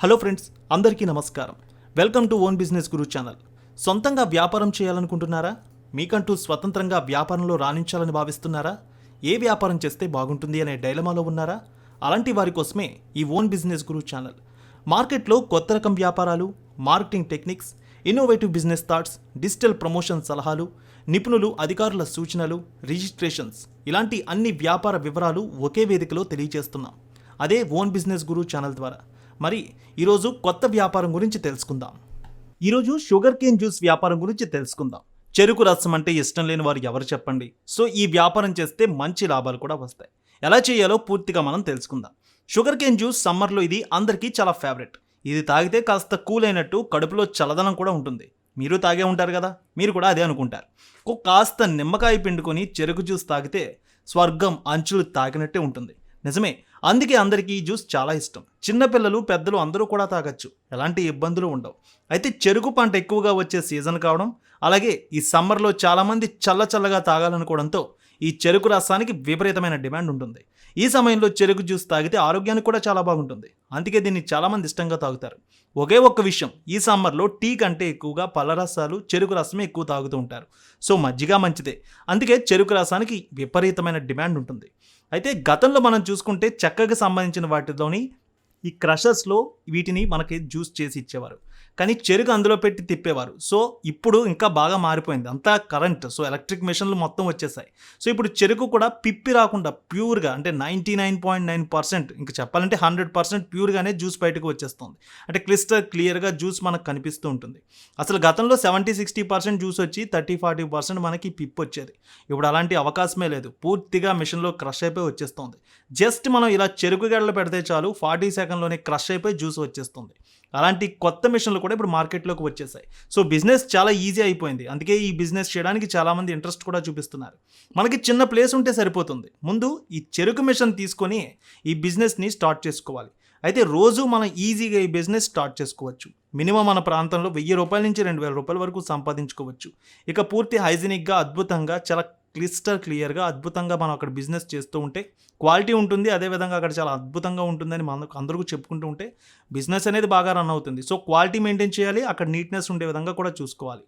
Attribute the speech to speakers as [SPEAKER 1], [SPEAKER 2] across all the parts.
[SPEAKER 1] Hello friends, అందరికీ నమస్కారం. Welcome to own business Guru channel. సొంతంగా వ్యాపారం చేయాలనుకుంటున్నారా? మీకంటూ స్వతంత్రంగా వ్యాపారంలో రాణించాలని భావిస్తున్నారా? ఏ వ్యాపారం చేస్తే బాగుంటుంది అనే డైలమాలో ఉన్నారా? అలాంటి వారి కోసమే ఈ ఓన్ బిజినెస్ గురు ఛానల్. మార్కెట్లో కొత్త రకం వ్యాపారాలు, marketing techniques, innovative business thoughts, digital promotion సలహాలు, నిపుణులు అధికారుల సూచనలు, రిజిస్ట్రేషన్స్ ఇలాంటి అన్ని వ్యాపార వివరాలు ఒకే వేదికలో తెలియజేస్తున్నాం. అదే ఓన్ బిజినెస్ గురు ఛానల్ ద్వారా. మరి ఈరోజు కొత్త వ్యాపారం గురించి తెలుసుకుందాం. ఈరోజు షుగర్ కేన్ జ్యూస్ వ్యాపారం గురించి తెలుసుకుందాం. చెరుకు రసం అంటే ఇష్టం లేని వారు ఎవరు చెప్పండి? సో ఈ వ్యాపారం చేస్తే మంచి లాభాలు కూడా వస్తాయి. ఎలా చేయాలో పూర్తిగా మనం తెలుసుకుందాం. షుగర్ కేన్ జ్యూస్ సమ్మర్లో ఇది అందరికీ చాలా ఫేవరెట్. ఇది తాగితే కాస్త కూల్ అయినట్టు కడుపులో చల్లదనం కూడా ఉంటుంది. మీరు తాగే ఉంటారు కదా, మీరు కూడా అదే అనుకుంటారు. కాస్త నిమ్మకాయ పిండుకొని చెరుకు జ్యూస్ తాగితే స్వర్గం అంచులు తాకినట్టే ఉంటుంది. నిజమే, అందుకే అందరికీ ఈ జ్యూస్ చాలా ఇష్టం. చిన్నపిల్లలు, పెద్దలు అందరూ కూడా తాగొచ్చు, ఎలాంటి ఇబ్బందులు ఉండవు. అయితే చెరుకు పంట ఎక్కువగా వచ్చే సీజన్ కావడం, అలాగే ఈ సమ్మర్లో చాలామంది చల్లగా తాగాలనుకోవడంతో ఈ చెరుకు రసానికి విపరీతమైన డిమాండ్ ఉంటుంది. ఈ సమయంలో చెరుకు జ్యూస్ తాగితే ఆరోగ్యానికి కూడా చాలా బాగుంటుంది. అందుకే దీన్ని చాలామంది ఇష్టంగా తాగుతారు. ఒకే ఒక్క విషయం, ఈ సమ్మర్లో టీ కంటే ఎక్కువగా పళ్ళ రసాలు, చెరుకు రసమే ఎక్కువ తాగుతూ ఉంటారు. సో మజ్జిగ మంచిదే, అందుకే చెరుకు రసానికి విపరీతమైన డిమాండ్ ఉంటుంది. అయితే గతంలో మనం చూసుకుంటే చెక్కకి సంబంధించిన వాటిలోని ఈ క్రషర్స్లో వీటిని మనకి జ్యూస్ చేసి ఇచ్చేవారు, కానీ చెరుకు అందులో పెట్టి తిప్పేవారు. సో ఇప్పుడు ఇంకా బాగా మారిపోయింది, అంతా కరెంట్. సో ఎలక్ట్రిక్ మెషిన్లు మొత్తం వచ్చేసాయి. సో ఇప్పుడు చెరుకు కూడా పిప్పి రాకుండా ప్యూర్గా, అంటే 99.9%, ఇంకా చెప్పాలంటే 100% ప్యూర్గానే జ్యూస్ బయటకు వచ్చేస్తుంది. అంటే క్లియర్గా జ్యూస్ మనకు కనిపిస్తూ ఉంటుంది. అసలు గతంలో 70-60% జ్యూస్ వచ్చి 30-40% మనకి పిప్పి వచ్చేది. ఇప్పుడు అలాంటి అవకాశమే లేదు, పూర్తిగా మిషన్లో క్రష్ అయిపోయి వచ్చేస్తుంది. జస్ట్ మనం ఇలా చెరుకు గడ్డలు పెడితే చాలు, 40 సెకండ్లోనే క్రష్ అయిపోయి జ్యూస్ వచ్చేస్తుంది. అలాంటి కొత్త మిషన్లు కూడా ఇప్పుడు మార్కెట్లోకి వచ్చేసాయి. సో బిజినెస్ చాలా ఈజీ అయిపోయింది. అందుకే ఈ బిజినెస్ చేయడానికి చాలామంది ఇంట్రెస్ట్ కూడా చూపిస్తున్నారు. మనకి చిన్న ప్లేస్ ఉంటే సరిపోతుంది. ముందు ఈ చెరుకు మిషన్ తీసుకొని ఈ బిజినెస్ని స్టార్ట్ చేసుకోవాలి. అయితే రోజు మనం ఈజీగా ఈ బిజినెస్ స్టార్ట్ చేసుకోవచ్చు. మినిమం మన ప్రాంతంలో ₹1000 నుంచి ₹2000 వరకు సంపాదించుకోవచ్చు. ఇక పూర్తి హైజీనిక్గా, అద్భుతంగా, చాలా క్లియర్గా, అద్భుతంగా మనం అక్కడ బిజినెస్ చేస్తూ ఉంటే క్వాలిటీ ఉంటుంది. అదేవిధంగా అక్కడ చాలా అద్భుతంగా ఉంటుందని మనకు అందరికీ చెప్పుకుంటూ ఉంటే బిజినెస్ అనేది బాగా రన్ అవుతుంది. సో క్వాలిటీ మెయింటైన్ చేయాలి, అక్కడ నీట్నెస్ ఉండే విధంగా కూడా చూసుకోవాలి.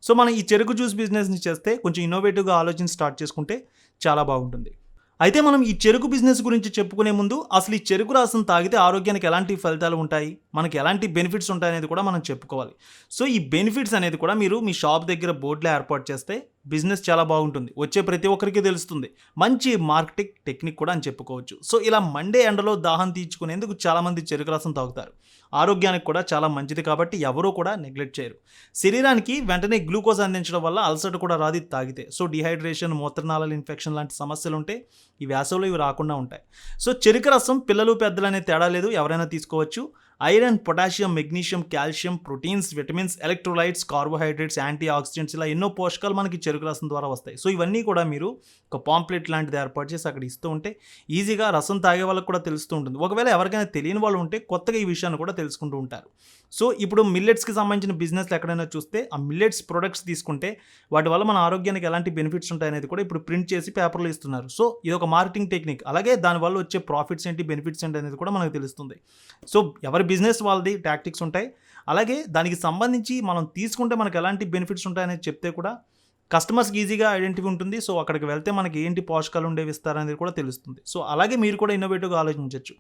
[SPEAKER 1] సో మనం ఈ చెరుకు జ్యూస్ బిజినెస్ని చేస్తే కొంచెం ఇన్నోవేటివ్గా ఆలోచన స్టార్ట్ చేసుకుంటే చాలా బాగుంటుంది. అయితే మనం ఈ చెరుకు బిజినెస్ గురించి చెప్పుకునే ముందు అసలు ఈ చెరుకు రసం తాగితే ఆరోగ్యానికి ఎలాంటి ఫలితాలు ఉంటాయి, మనకి ఎలాంటి బెనిఫిట్స్ ఉంటాయి అనేది కూడా మనం చెప్పుకోవాలి. సో ఈ బెనిఫిట్స్ అనేది కూడా మీరు మీ షాప్ దగ్గర బోర్డులో ఏర్పాటు చేస్తే బిజినెస్ చాలా బాగుంటుంది. వచ్చే ప్రతి ఒక్కరికి తెలుస్తుంది. మంచి మార్కెటింగ్ టెక్నిక్ కూడా అని చెప్పుకోవచ్చు. సో ఇలా మండే ఎండలో దాహం తీర్చుకునేందుకు చాలామంది చెరుకు రసం తాగుతారు. ఆరోగ్యానికి కూడా చాలా మంచిది కాబట్టి ఎవరూ కూడా నెగ్లెక్ట్ చేయరు. శరీరానికి వెంటనే గ్లూకోజ్ అందించడం వల్ల అల్సర్ కూడా రాదు తాగితే. సో డిహైడ్రేషన్, మూత్రనాళాల ఇన్ఫెక్షన్ లాంటి సమస్యలు ఉంటే ఈ వేసవిలో ఇవి రాకుండా ఉంటాయి. సో చెరుకు రసం పిల్లలు, పెద్దలు అనే తేడా లేదు, ఎవరైనా తీసుకోవచ్చు. Iron, potassium, magnesium, calcium, proteins, vitamins, electrolytes, carbohydrates, antioxidants, ఇలా ఎన్నో పోషకాలు మనకి చెరుకు రసం ద్వారా వస్తాయి. సో ఇవన్నీ కూడా మీరు ఒక పాంప్లెట్ లాంటిది ఏర్పాటు చేసి అక్కడ ఇస్తూ ఉంటే ఈజీగా రసం తాగే వాళ్ళకి కూడా తెలుస్తూ ఉంటుంది. ఒకవేళ ఎవరికైనా తెలియని వాళ్ళు ఉంటే కొత్తగా ఈ విషయాన్ని కూడా తెలుసుకుంటూ ఉంటారు. సో ఇప్పుడు మిల్లెట్స్కి సంబంధించిన బిజినెస్లు ఎక్కడైనా చూస్తే ఆ మిల్లెట్స్ ప్రొడక్ట్స్ తీసుకుంటే వాటి వల్ల మన ఆరోగ్యానికి ఎలాంటి బెనిఫిట్స్ ఉంటాయనేది కూడా ఇప్పుడు ప్రింట్ చేసి పేపర్లో ఇస్తున్నారు. సో ఇది ఒక మార్కెటింగ్ టెక్నిక్. అలాగే దానివల్ల వచ్చే ప్రాఫిట్స్ ఏంటి, బెనిఫిట్స్ ఏంటి అనేది కూడా మనకు తెలుస్తుంది. సో ఎవరి బిజినెస్ వాళ్ళది టాక్టిక్స్ ఉంటాయి. అలాగే దానికి సంబంధించి మనం తీసుకుంటే మనకు ఎలాంటి బెనిఫిట్స్ ఉంటాయనేది చెప్తే కూడా కస్టమర్స్కి ఈజీగా ఐడెంటిఫై ఉంటుంది. సో అక్కడికి వెళ్తే మనకి ఏంటి పోషకాలు ఉండేవి ఇస్తారనేది కూడా తెలుస్తుంది. సో అలాగే మీరు కూడా ఇన్నోవేటివ్గా ఆలోచించవచ్చు.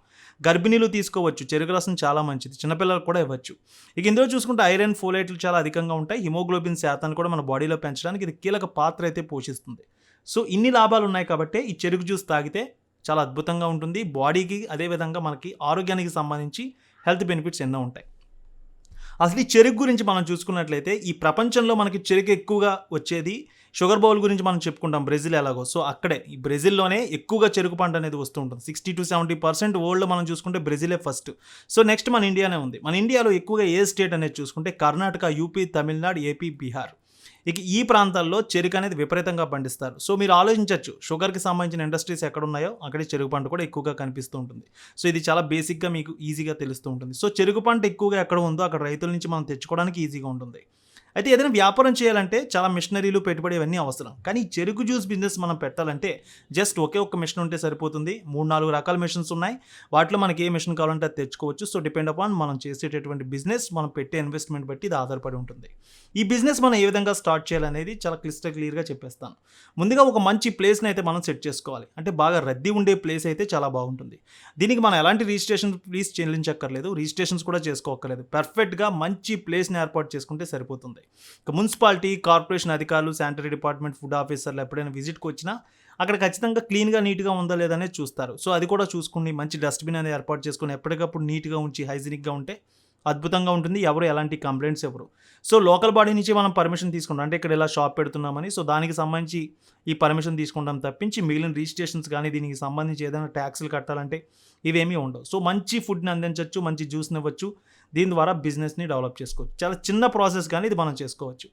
[SPEAKER 1] గర్భిణీలు తీసుకోవచ్చు, చెరుకు రసం చాలా మంచిది, చిన్నపిల్లలకు కూడా ఇవ్వచ్చు. ఇక ఇందులో చూసుకుంటే ఐరన్, ఫోలేట్లు చాలా అధికంగా ఉంటాయి. హిమోగ్లోబిన్ శాతాన్ని కూడా మన బాడీలో పెంచడానికి ఇది కీలక పాత్ర అయితే పోషిస్తుంది. సో ఇన్ని లాభాలు ఉన్నాయి కాబట్టి ఈ చెరుకు జ్యూస్ తాగితే చాలా అద్భుతంగా ఉంటుంది బాడీకి. అదేవిధంగా మనకి ఆరోగ్యానికి సంబంధించి హెల్త్ బెనిఫిట్స్ ఎన్నో ఉంటాయి. అసలు ఈ చెరుకు గురించి మనం చూసుకున్నట్లయితే ఈ ప్రపంచంలో మనకి చెరుకు ఎక్కువగా వచ్చేది షుగర్ బౌల్ గురించి మనం చెప్పుకుంటాం, బ్రెజిల్ ఎలాగో. సో అక్కడే ఈ బ్రెజిల్లోనే ఎక్కువగా చెరుకు పంట అనేది వస్తూ ఉంటుంది. 60-70% వరల్డ్లో మనం చూసుకుంటే బ్రెజిలే ఫస్ట్. సో నెక్స్ట్ మన ఇండియానే ఉంది. మన ఇండియాలో ఎక్కువగా ఏ స్టేట్ అనేది చూసుకుంటే కర్ణాటక, యూపీ, తమిళనాడు, ఏపీ, బీహార్. ఇక ఈ ప్రాంతాల్లో చెరుకు అనేది విపరీతంగా పండిస్తారు. సో మీరు ఆలోచించవచ్చు, షుగర్కి సంబంధించిన ఇండస్ట్రీస్ ఎక్కడ ఉన్నాయో అక్కడే చెరుకు పంట కూడా ఎక్కువగా కనిపిస్తూ ఉంటుంది. సో ఇది చాలా బేసిక్గా మీకు ఈజీగా తెలుస్తూ ఉంటుంది. సో చెరుకు పంట ఎక్కువగా ఎక్కడ ఉందో అక్కడ రైతుల నుంచి మనం తెచ్చుకోవడానికి ఈజీగా ఉంటుంది. అయితే ఏదైనా వ్యాపారం చేయాలంటే చాలా మిషనరీలు, పెట్టుబడి ఇవన్నీ అవసరం. కానీ ఈ చెరుకు జ్యూస్ బిజినెస్ మనం పెట్టాలంటే జస్ట్ ఒకే ఒక్క మిషన్ ఉంటే సరిపోతుంది. 3, 4 రకాల మిషన్స్ ఉన్నాయి. వాటిలో మనకి ఏ మిషన్ కావాలంటే అది తెచ్చుకోవచ్చు. సో డిపెండ్ అపాన్ మనం చేసేటటువంటి బిజినెస్, మనం పెట్టే ఇన్వెస్ట్మెంట్ బట్టి ఇది ఆధారపడి ఉంటుంది. ఈ బిజినెస్ మనం ఏ విధంగా స్టార్ట్ చేయాలనేది చాలా క్లియర్గా చెప్పేస్తాను. ముందుగా ఒక మంచి ప్లేస్ని అయితే మనం సెట్ చేసుకోవాలి. అంటే బాగా రద్దీ ఉండే ప్లేస్ అయితే చాలా బాగుంటుంది. దీనికి మనం ఎలాంటి రిజిస్ట్రేషన్ ఫీజ్ చెల్లించక్కర్లేదు, రిజిస్ట్రేషన్స్ కూడా చేసుకోక్కర్లేదు. పర్ఫెక్ట్గా మంచి ప్లేస్ని ఏర్పాటు చేసుకుంటే సరిపోతుంది. ఇక మున్సిపాలిటీ, కార్పొరేషన్ అధికారులు, శానిటరీ డిపార్ట్మెంట్, ఫుడ్ ఆఫీసర్లు ఎప్పుడైనా విజిట్కి వచ్చినా అక్కడ ఖచ్చితంగా క్లీన్గా, నీట్గా ఉందా లేదా అనేది చూస్తారు. సో అది కూడా చూసుకుని మంచి డస్ట్బిన్ అనేది ఏర్పాటు చేసుకుని ఎప్పటికప్పుడు నీట్గా ఉంచి హైజీనిక్గా ఉంటే అద్భుతంగా ఉంటుంది. ఎవరు ఎలాంటి కంప్లైంట్స్ ఎవరు. సో లోకల్ బాడీ నుంచి మనం పర్మిషన్ తీసుకుంటాం. అంటే ఇక్కడ ఇలా షాప్ పెడుతున్నామని, సో దానికి సంబంధించి ఈ పర్మిషన్ తీసుకుంటాం తప్పించి మిగిలిన రిజిస్ట్రేషన్స్ కానీ దీనికి సంబంధించి ఏదైనా ట్యాక్స్లు కట్టాలంటే ఇవేమీ ఉండవు. సో మంచి ఫుడ్ని అందించవచ్చు, మంచి జ్యూస్ని ఇవ్వచ్చు. దీని ద్వారా బిజినెస్ని డెవలప్ చేసుకోవచ్చు. చాలా చిన్న ప్రాసెస్ కానీ ఇది మనం చేసుకోవచ్చు.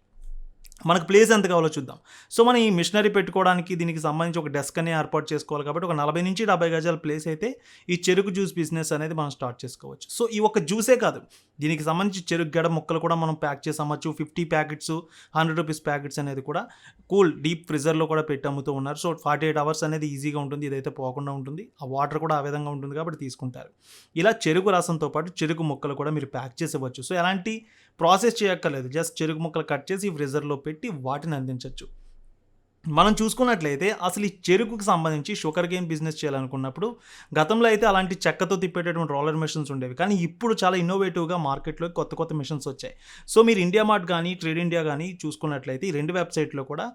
[SPEAKER 1] మనకు ప్లేస్ ఎంత కావాలో చూద్దాం. సో మనం ఈ మిషనరీ పెట్టుకోవడానికి దీనికి సంబంధించి ఒక డెస్క్ అని ఏర్పాటు చేసుకోవాలి కాబట్టి ఒక 40 నుంచి 70 గజాల ప్లేస్ అయితే ఈ చెరుకు జ్యూస్ బిజినెస్ అనేది మనం స్టార్ట్ చేసుకోవచ్చు. సో ఈ ఒక జ్యూసే కాదు, దీనికి సంబంధించి చెరుకు గడ ముక్కలు కూడా మనం ప్యాక్ చేసి అమ్మచ్చు. 50 ప్యాకెట్స్, 100 రూపీస్ ప్యాకెట్స్ అనేది కూడా కూల్ డీప్ ఫ్రిజర్లో కూడా పెట్టి అమ్ముతూ ఉన్నారు. సో 48 అవర్స్ అనేది ఈజీగా ఉంటుంది, ఇదైతే పోకుండా ఉంటుంది. ఆ వాటర్ కూడా ఆ విధంగా ఉంటుంది కాబట్టి తీసుకుంటారు. ఇలా చెరుకు రసంతో పాటు చెరుకు ముక్కలు కూడా మీరు ప్యాక్ చేసి ఇవ్వచ్చు. సో ఎలాంటి ప్రాసెస్ చేయక్కర్లేదు, జస్ట్ చెరుకు ముక్కలు కట్ చేసి ఫ్రిజర్లో పెట్టి వాటిని అందించవచ్చు. మనం చూసుకున్నట్లయితే అసలు ఈ చెరుకుకి సంబంధించి షుగర్ కేన్ బిజినెస్ చేయాలనుకున్నప్పుడు గతంలో అయితే అలాంటి చెక్కతో తిప్పేటటువంటి రోలర్ మెషిన్స్ ఉండేవి. కానీ ఇప్పుడు చాలా ఇన్నోవేటివ్గా మార్కెట్లో కొత్త మిషన్స్ వచ్చాయి. సో మీరు ఇండియా మార్ట్ కానీ, ట్రేడ్ ఇండియా కానీ చూసుకున్నట్లయితే ఈ 2 వెబ్సైట్లో కూడా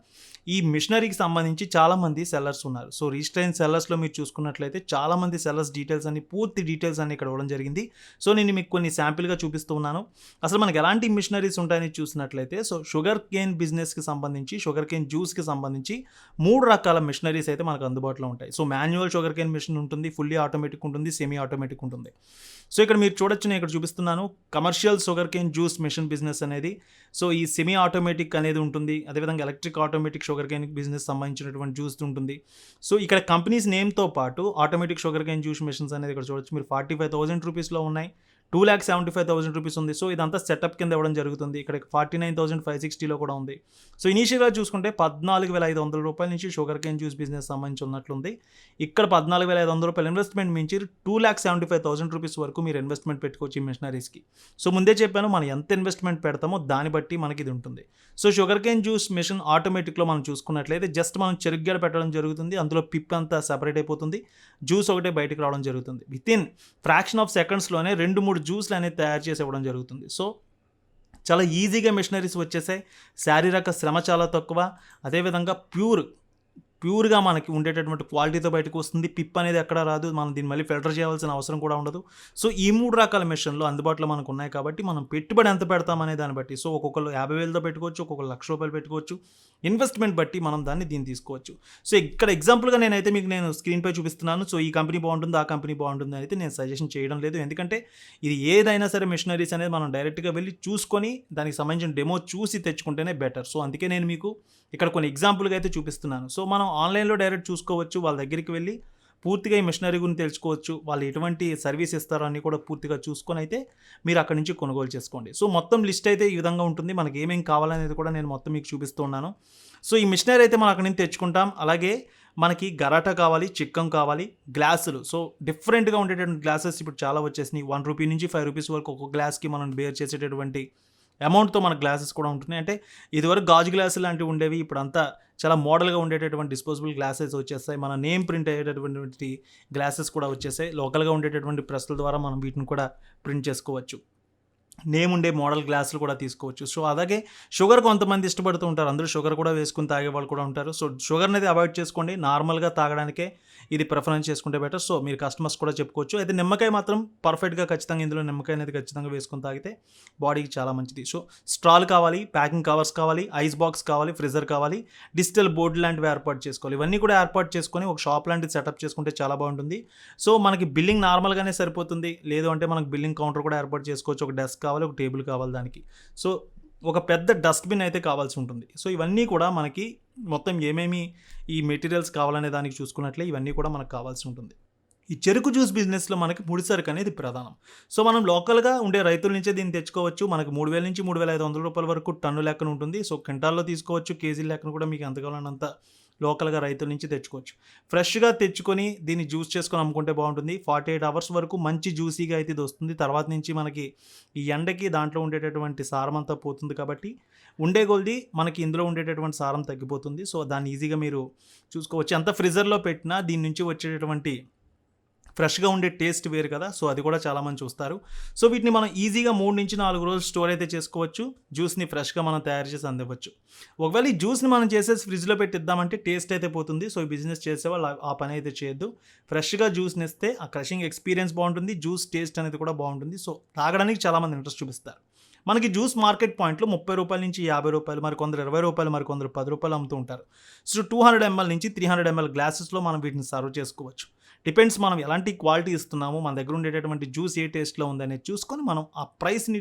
[SPEAKER 1] ఈ మిషనరీకి సంబంధించి చాలామంది సెల్లర్స్ ఉన్నారు. సో రిజిస్టర్ అయిన సెల్లర్స్లో మీరు చూసుకున్నట్లయితే చాలామంది సెల్లర్స్ డీటెయిల్స్ అన్ని, పూర్తి డీటెయిల్స్ అన్ని ఇక్కడ ఇవ్వడం జరిగింది. సో నేను మీకు కొన్ని శాంపిల్గా చూపిస్తూ ఉన్నాను. అసలు మనకి ఎలాంటి మిషనరీస్ ఉంటాయని చూసినట్లయితే సో షుగర్ కేన్ బిజినెస్కి సంబంధించి, షుగర్ కేన్ జ్యూస్కి సంబంధించి 3 రకాల మిషనరీస్ అయితే మనకు అందుబాటులో ఉంటాయి. So manual sugar cane machine ఉంటుంది, ఫుల్లీ ఆటోమేటిక్ ఉంటుంది, సెమీ ఆటోమేటిక్ ఉంటుంది. సో ఇక్కడ మీరు చూడొచ్చు, నేను ఇక్కడ చూపిస్తున్నాను commercial sugar cane juice machine business అనేది. సో ఈ సెమీ ఆటోమేటిక్ అనేది ఉంటుంది, అదేవిధంగా electric automatic sugar cane business సంబంధించినటువంటి జ్యూస్ ఉంటుంది. సో ఇక్కడ కంపెనీస్ నేమ్తో పాటు automatic sugar cane juice machines అనేది ఇక్కడ చూడొచ్చు మీరు. 45,000 రూపీస్లో ఉన్నాయి, 2,75,000 రూపీస్ ఉంది. సో ఇదంతా సెటప్ కింద ఇవ్వడం జరుగుతుంది. ఇక్కడ 49,560లో కూడా ఉంది. సో ఇనీషియల్గా చూసుకుంటే 14,500 రూపాయల నుంచి షుగర్ కేన్ జ్యూస్ బిజినెస్ సంబంధించి ఉన్నట్లుంది. ఇక్కడ 14,500 రూపాయలు ఇన్వెస్ట్మెంట్ మించి 2,75,000 రూపీస్ వరకు మీరు ఇన్వెస్ట్మెంట్ పెట్టుకోవచ్చు ఈ మిషనరీస్కి. సో ముందే చెప్పాను, మనం ఎంత ఇన్వెస్ట్మెంట్ పెడతామో దాన్ని బట్టి మనకి ఇది ఉంటుంది. So sugar cane juice machine ఆటోమేటిక్లో మనం చూసుకున్నట్లయితే జస్ట్ మనం చెరుగ్గడ పెట్టడం జరుగుతుంది, అందులో పిప్ అంతా సెపరేట్ అయిపోతుంది, జ్యూస్ ఒకటే బయటకు రావడం జరుగుతుంది. వితిన్ ఫ్రాక్షన్ ఆఫ్ సెకండ్స్లోనే 2-3 జ్యూస్లు అనేది తయారు చేసి ఇవ్వడం జరుగుతుంది. సో చాలా ఈజీగా మిషనరీస్ వచ్చేసాయి, శారీరక శ్రమ చాలా తక్కువ, అదేవిధంగా ప్యూర్గా మనకి ఉండేటటువంటి క్వాలిటీతో బయటకు వస్తుంది. పిప్ అనేది ఎక్కడ రాదు, మనం దీన్ని మళ్ళీ ఫిల్టర్ చేయాల్సిన అవసరం కూడా ఉండదు. సో ఈ 3 రకాల మిషన్లు అందుబాటులో మనకు ఉన్నాయి కాబట్టి మనం పెట్టుబడి ఎంత పెడతామనే దాన్ని బట్టి, సో ఒక్కొక్కరు 50,000తో పెట్టుకోవచ్చు, ఒక్కొక్కరు ₹1,00,000 పెట్టుకోవచ్చు. ఇన్వెస్ట్మెంట్ బట్టి మనం దీన్ని తీసుకోవచ్చు. సో ఇక్కడ ఎగ్జాంపుల్గా నేను స్క్రీన్పై చూపిస్తున్నాను. సో ఈ కంపెనీ బాగుంటుంది, ఆ కంపెనీ బాగుంటుంది అయితే నేను సజెషన్ చేయడం లేదు. ఎందుకంటే ఇది ఏదైనా సరే మిషనరీస్ అనేది మనం డైరెక్ట్గా వెళ్ళి చూసుకొని దానికి సంబంధించిన డెమో చూసి తెచ్చుకుంటేనే బెటర్. సో అందుకే నేను మీకు ఇక్కడ కొన్ని ఎగ్జాంపుల్గా అయితే చూపిస్తున్నాను. సో మనం ఆన్లైన్లో డైరెక్ట్ చూసుకోవచ్చు, వాళ్ళ దగ్గరికి వెళ్ళి పూర్తిగా ఈ మిషనరీ గురించి తెలుసుకోవచ్చు, వాళ్ళు ఎటువంటి సర్వీస్ ఇస్తారో అన్నీ కూడా పూర్తిగా చూసుకొని అయితే మీరు అక్కడి నుంచి కొనుగోలు చేసుకోండి. సో మొత్తం లిస్ట్ అయితే ఈ విధంగా ఉంటుంది. మనకి ఏమేమి కావాలనేది కూడా నేను మొత్తం మీకు చూపిస్తూ ఉన్నాను. సో ఈ మిషనరీ అయితే మనం అక్కడి నుంచి తెచ్చుకుంటాం. అలాగే మనకి గరాటా కావాలి, చిక్కం కావాలి, గ్లాసులు. సో డిఫరెంట్గా ఉండేటటువంటి గ్లాసెస్ ఇప్పుడు చాలా వచ్చేసినాయి. ₹1 నుంచి ₹5 వరకు ఒక్కొక్క గ్లాస్కి మనం బేర్ చేసేటటువంటి అమౌంట్తో మన గ్లాసెస్ కూడా ఉంటున్నాయి. అంటే ఇదివరకు గాజు గ్లాసులు లాంటివి ఉండేవి, ఇప్పుడు అంతా చాలా మోడల్గా ఉండేటటువంటి డిస్పోజబుల్ గ్లాసెస్ వచ్చేస్తాయి. మన నేమ్ ప్రింట్ అయ్యేటటువంటి గ్లాసెస్ కూడా వచ్చేసాయి. లోకల్గా ఉండేటటువంటి ప్రెస్ల ద్వారా మనం వీటిని కూడా ప్రింట్ చేసుకోవచ్చు. నేమ్ ఉండే మోడల్ గ్లాసులు కూడా తీసుకోవచ్చు. సో అలాగే షుగర్ కొంతమంది ఇష్టపడుతూ ఉంటారు, అందరూ షుగర్ కూడా వేసుకుని తాగే వాళ్ళు కూడా ఉంటారు. సో షుగర్ అనేది అవాయిడ్ చేసుకోండి, నార్మల్గా తాగడానికే ఇది ప్రిఫరెన్స్ చేసుకుంటే బెటర్. సో మీరు కస్టమర్స్ కూడా చెప్పుకోవచ్చు. అయితే నిమ్మకాయ మాత్రం పర్ఫెక్ట్గా ఖచ్చితంగా ఇందులో నిమ్మకాయ అనేది ఖచ్చితంగా వేసుకొని తాగితే బాడీకి చాలా మంచిది. సో స్ట్రాలు కావాలి, ప్యాకింగ్ కవర్స్ కావాలి, ఐస్ బాక్స్ కావాలి, ఫ్రిజర్ కావాలి, డిజిటల్ బోర్డు లాంటివి ఏర్పాటు చేసుకోవాలి. ఇవన్నీ కూడా ఏర్పాటు చేసుకొని ఒక షాప్ లాంటిది సెటప్ చేసుకుంటే చాలా బాగుంటుంది. సో మనకి బిల్లింగ్ నార్మల్గానే సరిపోతుంది, లేదు అంటే మనకు బిల్లింగ్ కౌంటర్ కూడా ఏర్పాటు చేసుకోవచ్చు. ఒక డెస్క్ కావాలి, ఒక టేబుల్ కావాలి దానికి. సో ఒక పెద్ద డస్ట్బిన్ అయితే కావాల్సి ఉంటుంది. సో ఇవన్నీ కూడా మనకి మొత్తం ఏమేమి ఈ మెటీరియల్స్ కావాలనే దానికి చూసుకున్నట్లే ఇవన్నీ కూడా మనకు కావాల్సి ఉంటుంది. ఈ చెరుకు జ్యూస్ బిజినెస్‌లో మనకి ముడి సరుకు అనేది ప్రధానం. సో, మనం లోకల్‌గా ఉండే రైతుల నుంచే దీన్ని తెచ్చుకోవచ్చు. మనకు 3000 నుంచి రూ. 3500 వరకు టన్ను లెక్కన ఉంటుంది. సో, క్వింటాల్‌లో తీసుకోవచ్చు. కేజీల లెక్కన కూడా మీకు ఎంత కావాలంటే అంత లోకల్‌గా రైతుల నుంచి తెచ్చుకోవచ్చు. ఫ్రెష్‌గా తెచ్చుకొని దీన్ని జ్యూస్ చేసుకొని అమ్ముకుంటే బాగుంటుంది. 48 అవర్స్ వరకు మంచి జ్యూసీగా అయితే ఇది వస్తుంది. తర్వాత నుంచి మనకి ఈ ఎండకి దాంట్లో ఉండేటటువంటి సారం అంతా పోతుంది కాబట్టి ఉండే కొలది మనకి ఇందులో ఉండేటటువంటి సారం తగ్గిపోతుంది. సో, దాన్ని ఈజీగా మీరు చూసుకోవచ్చు. ఎంత ఫ్రిజర్‌లో పెట్టినా దీని నుంచి వచ్చేటటువంటి ఫ్రెష్‌గా ఉండే టేస్ట్ వేరు కదా! సో, అది కూడా చాలామంది చూస్తారు. సో, వీటిని మనం ఈజీగా 3-4 రోజులు స్టోర్ అయితే చేసుకోవచ్చు. జ్యూస్‌ని ఫ్రెష్‌గా మనం తయారు చేసి అందివ్వచ్చు. ఒకవేళ ఈ జ్యూస్‌ని మనం చేసేసి ఫ్రిడ్జ్‌లో పెట్టిద్దామంటే టేస్ట్ అయితే పోతుంది. సో, ఈ బిజినెస్ చేసేవాళ్ళు ఆ పని అయితే చేయొద్దు. ఫ్రెష్‌గా జ్యూస్‌ని ఇస్తే ఆ క్రషింగ్ ఎక్స్‌పీరియన్స్ బావుంటుంది. జ్యూస్ టేస్ట్ అనేది కూడా బావుంటుంది. సో, తాగడానికి చాలామంది ఇంట్రెస్ట్ చూపిస్తారు. మనకి జ్యూస్ మార్కెట్ పాయింట్‌లో రూ. 30 నుంచి రూ. 50, మరికొందరు రూ. 20, మరికొందరు రూ. 10 అమ్ముతూ ఉంటారు. సో, 200 ఎంఎల్ నుంచి 300 ఎంఎల్ గ్లాసెస్‌లో మనం వీటిని సర్వ్ చేసుకోవచ్చు. డిపెండ్స్ మనం ఎలాంటి క్వాలిటీ ఇస్తున్నాము, మన దగ్గర ఉండేటటువంటి జ్యూస్ ఏ టేస్ట్‌లో ఉందనేది చూసుకొని మనం ఆ ప్రైస్‌ని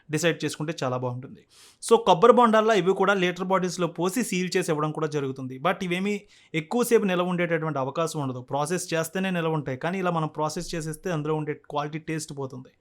[SPEAKER 1] డిసైడ్ చేసుకుంటే చాలా బాగుంటుంది. సో, కొబ్బరి బొండాల్లో ఇవి కూడా లీటర్ బాటిల్స్‌లో పోసి సీల్ చేసి ఇవ్వడం కూడా జరుగుతుంది. బట్ ఇవేమీ ఎక్కువసేపు నిలవ ఉండేటటువంటి అవకాశం ఉండదు. ప్రాసెస్ చేస్తేనే నిలవ ఉంటాయి. కానీ ఇలా మనం ప్రాసెస్ చేసేస్తే అందులో ఉండే క్వాలిటీ టేస్ట్ పోతుంది.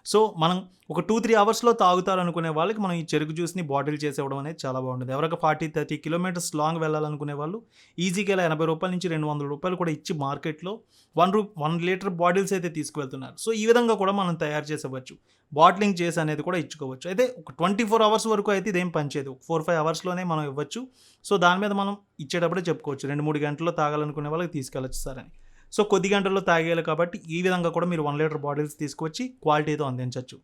[SPEAKER 1] సో, మనం ఒక 2-3 అవర్స్‌లో తాగుతారనుకునే వాళ్ళకి మనం ఈ చెరుకు జ్యూస్‌ని బాటిల్ చేసి ఇవ్వడం అనేది చాలా బాగుంటుంది. ఎవరైనా 40-30 కిలోమీటర్స్ లాంగ్ వెళ్ళాలనుకునే వాళ్ళు ఈజీగా ఇలా రూ. 80 నుంచి రూ. 200 కూడా ఇచ్చి మార్కెట్‌లో 1 లీటర్ బాటిల్స్ అయితే తీసుకువెళ్తున్నారు. సో, ఈ విధంగా కూడా మనం తయారు చేసి ఇవ్వచ్చు. బాటిలింగ్ చేసి అనేది కూడా ఇచ్చుకోవచ్చు. అయితే ఒక 24 అవర్స్ వరకు అయితే ఇదేం పనిచేయదు. 4-5 అవర్స్‌లోనే మనం ఇవ్వచ్చు. సో, దాని మీద మనం ఇచ్చేటప్పుడే చెప్పుకోవచ్చు. 2-3 గంటల్లో తాగాలనుకునే వాళ్ళకి తీసుకెళ్ళొచ్చు సార్ అని. సో, కొద్ది గంటల్లో తాగేయాలి కాబట్టి ఈ విధంగా కూడా మీరు 1 లీటర్ బాటిల్స్ తీసుకొచ్చి క్వాలిటీతో అందించొచ్చు.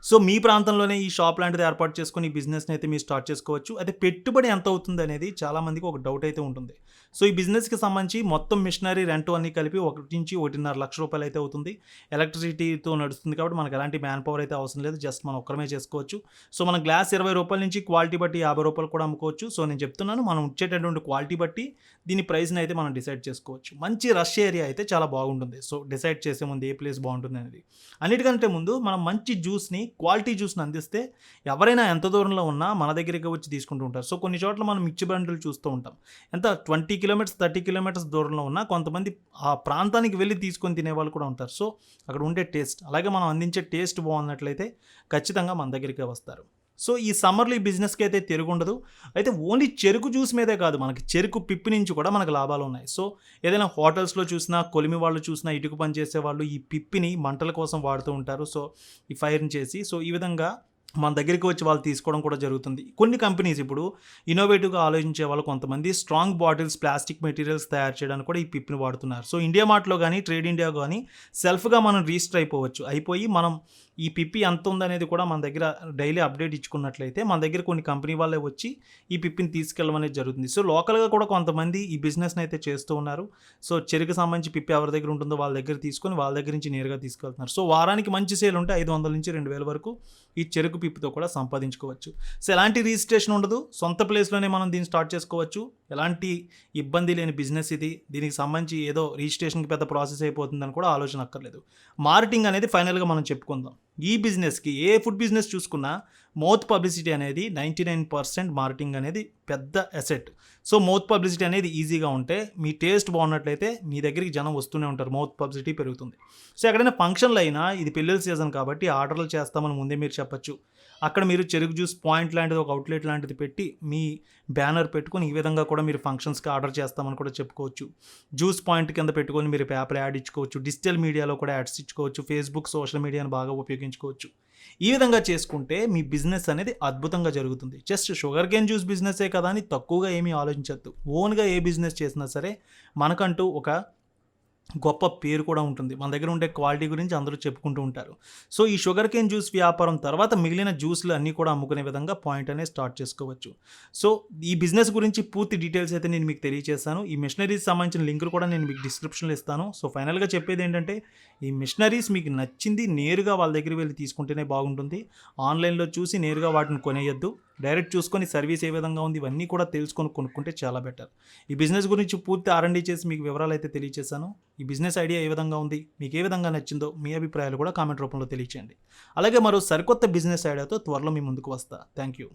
[SPEAKER 1] సో, మీ ప్రాంతంలోనే ఈ షాప్ లాంటిది ఏర్పాటు చేసుకొని ఈ బిజినెస్‌ని అయితే మీరు స్టార్ట్ చేసుకోవచ్చు. అయితే పెట్టుబడి ఎంత అవుతుందనేది చాలామందికి ఒక డౌట్ అయితే ఉంటుంది. సో, ఈ బిజినెస్‌కి సంబంధించి మొత్తం మిషనరీ రెంట్ అన్నీ కలిపి 1-1.5 లక్ష రూపాయలు అయితే అవుతుంది. ఎలక్ట్రిసిటీతో నడుస్తుంది కాబట్టి మనకు ఎలాంటి మ్యాన్ పవర్ అయితే అవసరం లేదు. జస్ట్ మనం ఒక్కరమే చేసుకోవచ్చు. సో, మనం గ్లాస్ రూ. 20 నుంచి క్వాలిటీ బట్టి రూ. 50 కూడా అమ్ముకోవచ్చు. సో, నేను చెప్తున్నాను మనం ఇచ్చేటటువంటి క్వాలిటీ బట్టి దీని ప్రైస్‌ని అయితే మనం డిసైడ్ చేసుకోవచ్చు. మంచి రష్ ఏరియా అయితే చాలా బాగుంటుంది. సో, డిసైడ్ చేసే ముందు ఏ ప్లేస్ బాగుంటుంది అనేది. అన్నిటికంటే ముందు మనం మంచి జ్యూస్‌ని క్వాలిటీ జ్యూస్‌ని అందిస్తే ఎవరైనా ఎంత దూరంలో ఉన్నా మన దగ్గరికి వచ్చి తీసుకుంటూ ఉంటారు. సో, కొన్ని చోట్ల మనం మిర్చి బండులు చూస్తూ ఉంటాం. ఎంత 20 కిలోమీటర్స్, 30 కిలోమీటర్స్ దూరంలో ఉన్నా కొంతమంది ఆ ప్రాంతానికి వెళ్ళి తీసుకొని తినేవాళ్ళు కూడా ఉంటారు. సో, అక్కడ ఉండే టేస్ట్ అలాగే మనం అందించే టేస్ట్ బాగున్నట్లయితే ఖచ్చితంగా మన దగ్గరికే వస్తారు. సో, ఈ సమ్మర్‌లో ఈ బిజినెస్‌కి అయితే తిరుగుండదు. అయితే ఓన్లీ చెరుకు జ్యూస్ మీదే కాదు మనకి చెరుకు పిప్పి నుంచి కూడా మనకు లాభాలున్నాయి. సో, ఏదైనా హోటల్స్‌లో చూసినా, కొలిమి వాళ్ళు చూసినా, ఇటుక పని చేసేవాళ్ళు ఈ పిప్పిని మంటల కోసం వాడుతూ ఉంటారు. సో, ఈ ఫైర్‌ని చేసి సో, ఈ విధంగా మన దగ్గరికి వచ్చి వాళ్ళు తీసుకోవడం కూడా జరుగుతుంది. కొన్ని కంపెనీస్ ఇప్పుడు ఇన్నోవేటివ్‌గా ఆలోచించే వాళ్ళు కొంతమంది స్ట్రాంగ్ బాటిల్స్, ప్లాస్టిక్ మెటీరియల్స్ తయారు చేయడానికి కూడా ఈ పిప్పిని వాడుతున్నారు. సో, ఇండియా మార్ట్‌లో గానీ, ట్రేడ్ ఇండియా గానీ సెల్ఫ్‌గా మనం రిజిస్టర్ అయిపోయి మనం ఈ పిప్పి ఎంత ఉందనేది కూడా మన దగ్గర డైలీ అప్డేట్ ఇచ్చుకున్నట్లయితే మన దగ్గర కొన్ని కంపెనీ వాళ్ళే వచ్చి ఈ పిప్పిని తీసుకెళ్ళడం అనేది జరుగుతుంది. సో, లోకల్‌గా కూడా కొంతమంది ఈ బిజినెస్‌ని అయితే చేస్తూ ఉన్నారు. సో, చెరుకు సంబంధించి పిప్పి ఎవరి దగ్గర ఉంటుందో వాళ్ళ దగ్గర తీసుకొని వాళ్ళ దగ్గర నుంచి నేరుగా తీసుకెళ్తున్నారు. సో, వారానికి మంచి సేల్ ఉంటే 500 నుంచి 2000 వరకు ఈ చెరుకు పిప్పితో కూడా సంపాదించుకోవచ్చు. సో, ఎలాంటి రిజిస్ట్రేషన్ ఉండదు. సొంత ప్లేస్‌లోనే మనం దీన్ని స్టార్ట్ చేసుకోవచ్చు. ఎలాంటి ఇబ్బంది లేని బిజినెస్ ఇది. దీనికి సంబంధించి ఏదో రిజిస్ట్రేషన్‌కి పెద్ద ప్రాసెస్ అయిపోతుందని కూడా ఆలోచన అక్కర్లేదు. మార్కెటింగ్ అనేది ఫైనల్‌గా మనం చెప్పుకుందాం. ఈ బిజినెస్‌కి ఏ ఫుడ్ బిజినెస్ చూసుకున్నా మౌత్ పబ్లిసిటీ అనేది 99% మార్కెటింగ్ అనేది పెద్ద అసెట్. సో, మౌత్ పబ్లిసిటీ అనేది ఈజీగా ఉంటే మీ టేస్ట్ బాగున్నట్లయితే మీ దగ్గరికి జనం వస్తూనే ఉంటారు. మౌత్ పబ్లిసిటీ పెరుగుతుంది. సో, ఎక్కడైనా ఫంక్షన్‌లు అయినా ఇది పెళ్ళిళ్ళ సీజన్ కాబట్టి ఆర్డర్‌లు చేస్తామని ముందే మీరు చెప్పొచ్చు. అక్కడ మీరు చెరుకు జ్యూస్ పాయింట్ లాంటిది ఒక అవుట్లెట్ లాంటిది పెట్టి మీ బ్యానర్ పెట్టుకొని ఈ విధంగా కూడా మీరు ఫంక్షన్స్‌కి ఆర్డర్ చేస్తామని కూడా చెప్పుకోవచ్చు. జ్యూస్ పాయింట్ కింద పెట్టుకొని మీరు పేపర్ యాడ్ ఇచ్చుకోవచ్చు. డిజిటల్ మీడియాలో కూడా యాడ్స్ ఇచ్చుకోవచ్చు. ఫేస్‌బుక్, సోషల్ మీడియాను బాగా ఉపయోగించుకోవచ్చు. ఈ విధంగా చేసుకుంటే మీ బిజినెస్ అనేది అద్భుతంగా జరుగుతుంది. జస్ట్ షుగర్ కేన్ జ్యూస్ బిజినెసే కదా అని తక్కువగా ఏమీ ఆలోచించొద్దు. ఓన్‌గా ఏ బిజినెస్ చేసినా సరే మనకంటూ ఒక గొప్ప పేరు కూడా ఉంటుంది. మన దగ్గర ఉండే క్వాలిటీ గురించి అందరూ చెప్పుకుంటూ ఉంటారు. సో, ఈ షుగర్ కేన్ జ్యూస్ వ్యాపారం తర్వాత మిగిలిన జ్యూస్‌లు అన్నీ కూడా అమ్ముకునే విధంగా పాయింట్ అనేది స్టార్ట్ చేసుకోవచ్చు. సో, ఈ బిజినెస్ గురించి పూర్తి డీటెయిల్స్ అయితే నేను మీకు తెలియజేశాను. ఈ మిషనరీస్ సంబంధించిన లింకులు కూడా నేను మీకు డిస్క్రిప్షన్‌లో ఇస్తాను. సో, ఫైనల్‌గా చెప్పేది ఏంటంటే ఈ మిషనరీస్ మీకు నచ్చింది నేరుగా వాళ్ళ దగ్గరికి వెళ్లి తీసుకుంటేనే బాగుంటుంది. ఆన్‌లైన్‌లో చూసి నేరుగా వాటిని కొనేయొద్దు. డైరెక్ట్ చూసుకొని సర్వీస్ ఏ విధంగా ఉంది ఇవన్నీ కూడా తెలుసుకొని కొనుక్కుంటే చాలా బెటర్. ఈ బిజినెస్ గురించి పూర్తి R&D చేసి మీకు వివరాలు అయితే తెలియజేశాను. ఈ బిజినెస్ ఐడియా ఏ విధంగా ఉంది, మీకు ఏ విధంగా నచ్చిందో మీ అభిప్రాయాలు కూడా కామెంట్ రూపంలో తెలియచేయండి. అలాగే మరో సరికొత్త బిజినెస్ ఐడియాతో త్వరలో మీ ముందుకు వస్తా. Thank you.